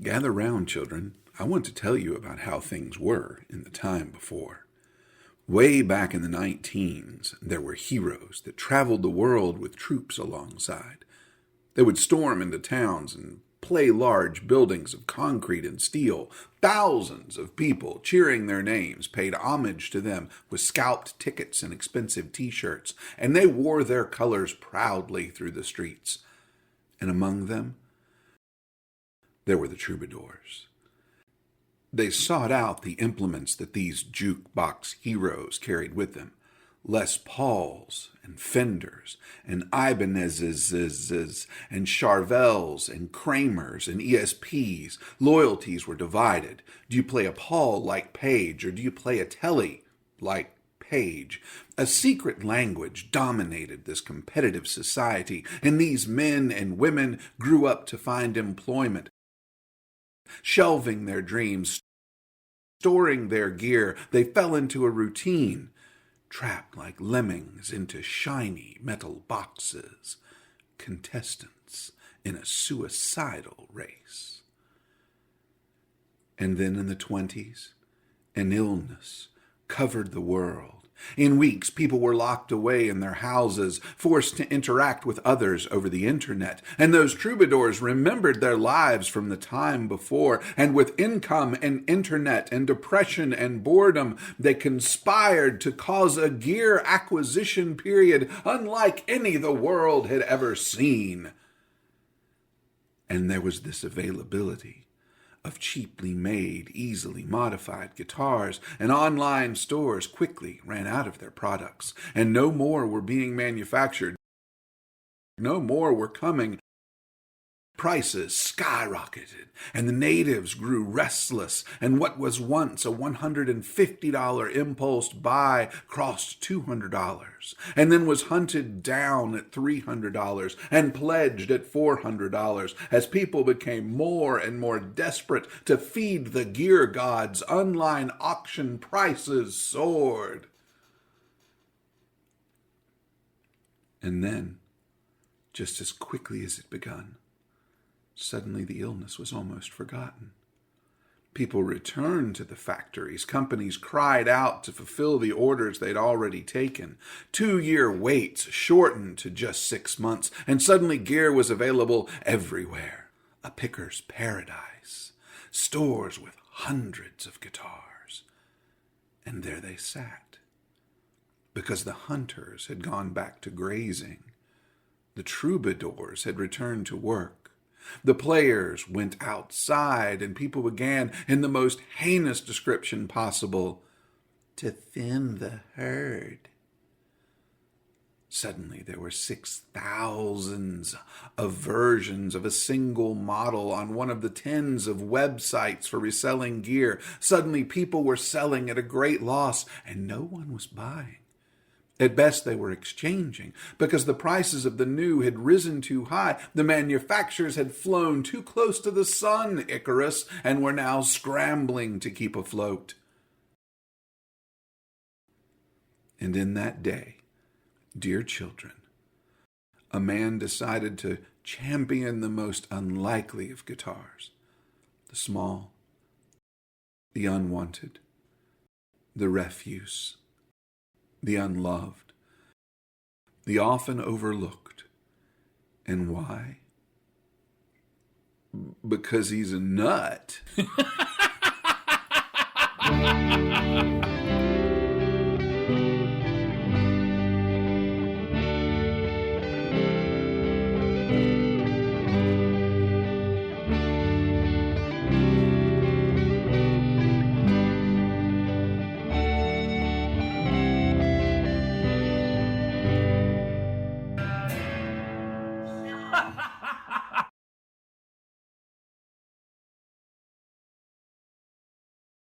Gather round, children. I want to tell you about how things were in the time before. Way back in the 19s, there were heroes that traveled the world with troops alongside. They would storm into towns and play large buildings of concrete and steel. Thousands of people cheering their names paid homage to them with scalped tickets and expensive t-shirts, and they wore their colors proudly through the streets. And among them, there were the troubadours. They sought out the implements that these jukebox heroes carried with them. Les Pauls and Fenders and Ibanez's and Charvels and Kramers and ESPs. Loyalties were divided. Do you play a Paul like Page, or do you play a Telly like Page? A secret language dominated this competitive society, and these men and women grew up to find employment, shelving their dreams, storing their gear. They fell into a routine, trapped like lemmings into shiny metal boxes, contestants in a suicidal race. And then in the 20s, an illness covered the world. In weeks, people were locked away in their houses, forced to interact with others over the internet. And those troubadours remembered their lives from the time before. And with income and internet and depression and boredom, they conspired to cause a gear acquisition period unlike any the world had ever seen. And there was this availability of cheaply made, easily modified guitars, and online stores quickly ran out of their products, and no more were being manufactured. No more were coming. Prices skyrocketed, and the natives grew restless, and what was once a $150 impulse buy crossed $200, and then was hunted down at $300 and pledged at $400 as people became more and more desperate to feed the gear gods. Online auction prices soared. And then, just as quickly as it begun, suddenly the illness was almost forgotten. People returned to the factories. Companies cried out to fulfill the orders they'd already taken. 2-year waits shortened to just 6 months, and suddenly gear was available everywhere. A picker's paradise. Stores with hundreds of guitars. And there they sat. Because the hunters had gone back to grazing. The troubadours had returned to work. The players went outside, and people began, in the most heinous description possible, to thin the herd. Suddenly there were 6,000 of versions of a single model on one of the tens of websites for reselling gear. Suddenly people were selling at a great loss, and no one was buying. At best, they were exchanging, because the prices of the new had risen too high. The manufacturers had flown too close to the sun, Icarus, and were now scrambling to keep afloat. And in that day, dear children, a man decided to champion the most unlikely of guitars, the small, the unwanted, the refuse, the unloved, the often overlooked. And why? Because he's a nut.